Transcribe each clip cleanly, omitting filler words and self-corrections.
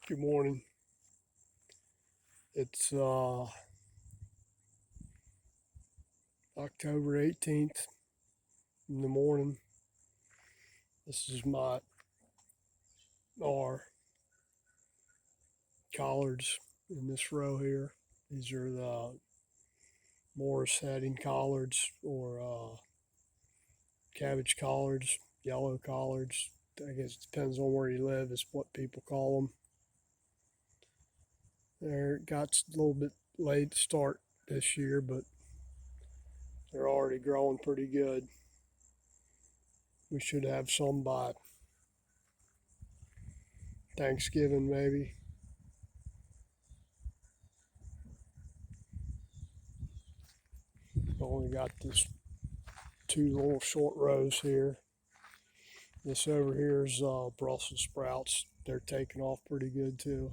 Good morning. It's October 18th in the morning. This is my our collards in this row here. These are the Morris heading collards or cabbage collards, yellow collards. I guess it depends on where you live, is what people call them. They got a little bit late to start this year, but they're already growing pretty good. We should have some by Thanksgiving, maybe. Only got this two little short rows here. This over here is Brussels sprouts. They're taking off pretty good too.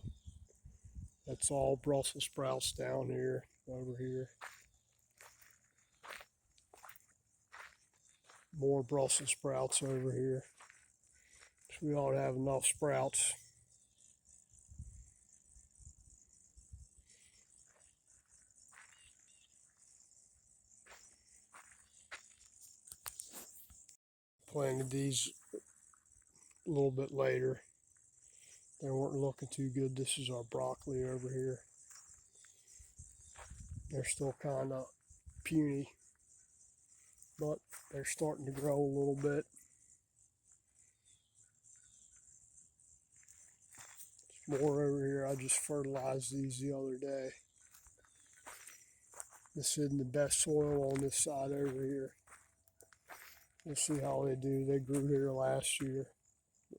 That's all Brussels sprouts down here, over here. More Brussels sprouts over here. So we ought to have enough sprouts. Planted these a little bit later. They weren't looking too good. This is our broccoli over here. They're still kind of puny, but they're starting to grow a little bit. More over here. I just fertilized these the other day. This isn't the best soil on this side over here. We'll see how they do. They grew here last year,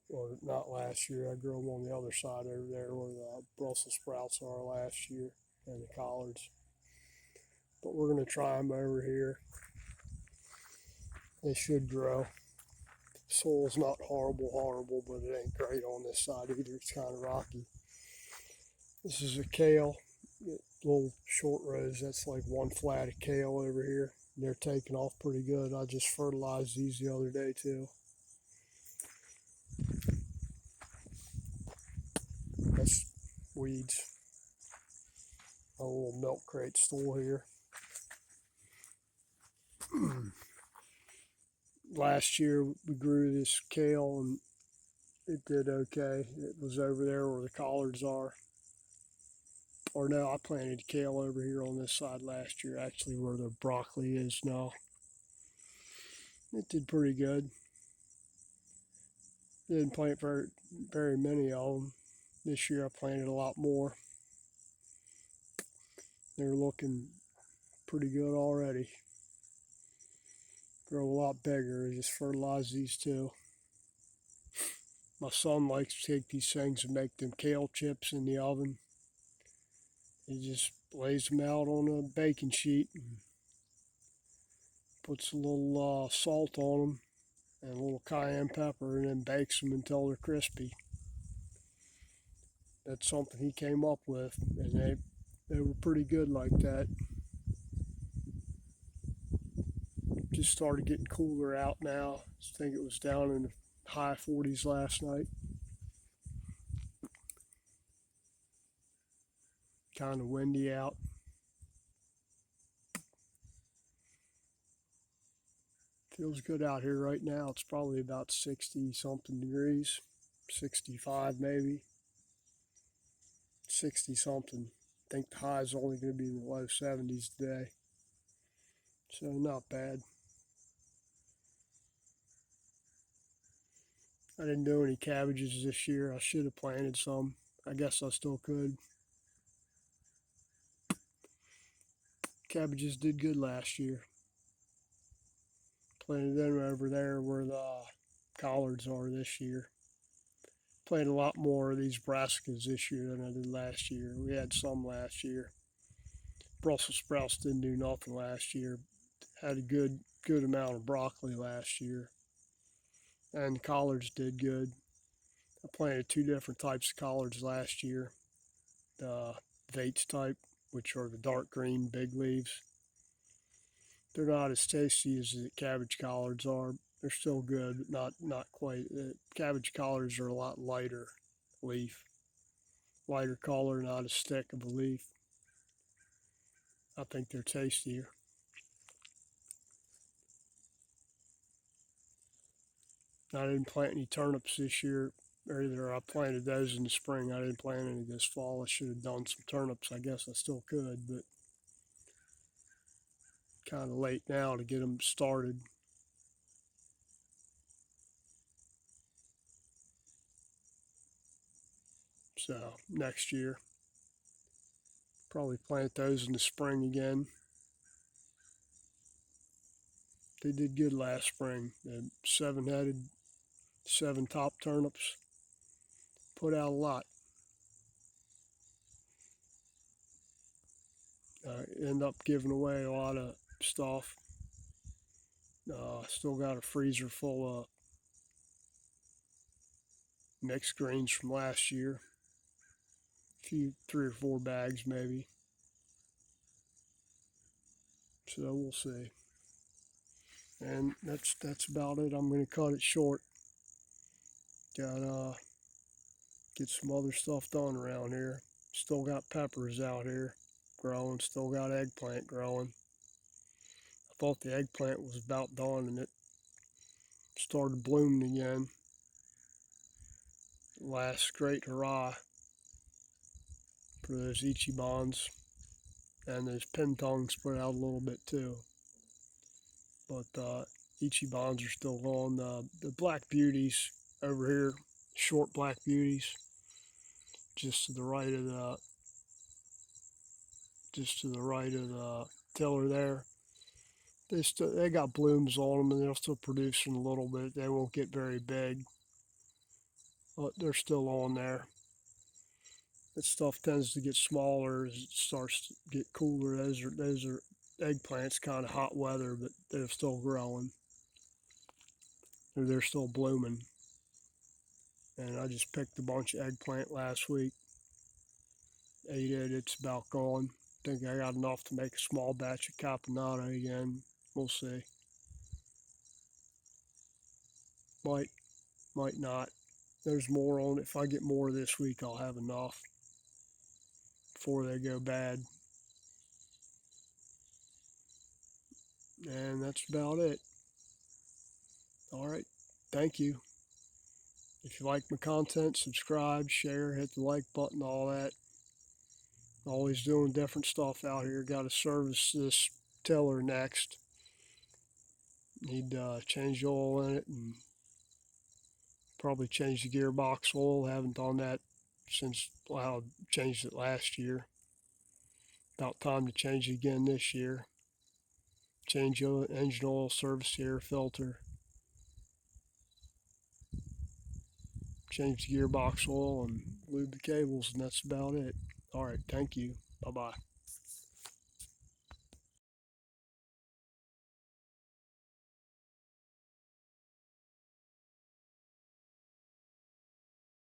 or not last year. I grew them on the other side over there where the Brussels sprouts are last year and the collards. But we're going to try them over here. They should grow. Soil's not horrible, but it ain't great on this side either. It's kind of rocky. This is a kale, little short rows. That's like one flat of kale over here. They're taking off pretty good. I just fertilized these the other day too. That's weeds. A little milk crate stool here. Last year we grew this kale and it did okay. It was over there where the collards are. Or no, I planted kale over here on this side last year, actually where the broccoli is now. It did pretty good. Didn't plant very many of them. This year I planted a lot more. They're looking pretty good already. Grow a lot bigger. I just fertilize these too. My son likes to take these things and make them kale chips in the oven. He just lays them out on a baking sheet and puts a little salt on them and a little cayenne pepper and then bakes them until they're crispy. That's something he came up with, and they were pretty good like that. Just started getting cooler out now. I think it was down in the high 40s last night. Kind of windy out. Feels good out here right now. It's probably about 60 something degrees, 65 maybe, 60 something. I think the high is only going to be in the low 70s today. So not bad. I didn't do any cabbages this year. I should have planted some. I guess I still could. Cabbages did good last year. Planted them over there where the collards are this year. Planted a lot more of these brassicas this year than I did last year. We had some last year. Brussels sprouts didn't do nothing last year. Had a good amount of broccoli last year. And the collards did good. I planted two different types of collards last year. The Bates type, which are the dark green big leaves. They're not as tasty as the cabbage collards are. They're still good, but not quite. The cabbage collards are a lot lighter leaf. lighter color, not a stick of a leaf. I think they're tastier. I didn't plant any turnips this year either. I planted those in the spring. I didn't plant any this fall. I should have done some turnips. I guess I still could, but kind of late now to get them started. So next year, probably plant those in the spring again. They did good last spring. The 7-headed, 7 top turnips put out a lot. End up giving away a lot of stuff. Still got a freezer full of mixed greens from last year. A few, 3 or 4 bags maybe. So we'll see. And that's about it. I'm gonna cut it short. Got get some other stuff done around here. Still got peppers out here growing. Still got eggplant growing. I thought the eggplant was about done, and it started blooming again. Last great hurrah for those ichibans, and those pintongs put out a little bit too. But ichibans are still going. The black beauties over here, short black beauties, just to the right of the tiller there. They got blooms on them, and they'll still producing a little bit. They won't get very big, but they're still on there. That stuff tends to get smaller as it starts to get cooler. Those are eggplants, kind of hot weather, but they're still growing. They're still blooming. And I just picked a bunch of eggplant last week. Ate it. It's about gone. Think I got enough to make a small batch of caponata again. We'll see. Might not. There's more on it. If I get more this week, I'll have enough before they go bad. And that's about it. All right. Thank you. If you like my content, subscribe, share, hit the like button, all that. Always doing different stuff out here. Got to service this tiller next. Need to change the oil in it and probably change the gearbox oil. Haven't done that since, well, I changed it last year. About time to change it again this year. Change engine oil, service the air filter, change the gearbox oil, and lube the cables, and that's about it. All right, thank you. Bye-bye.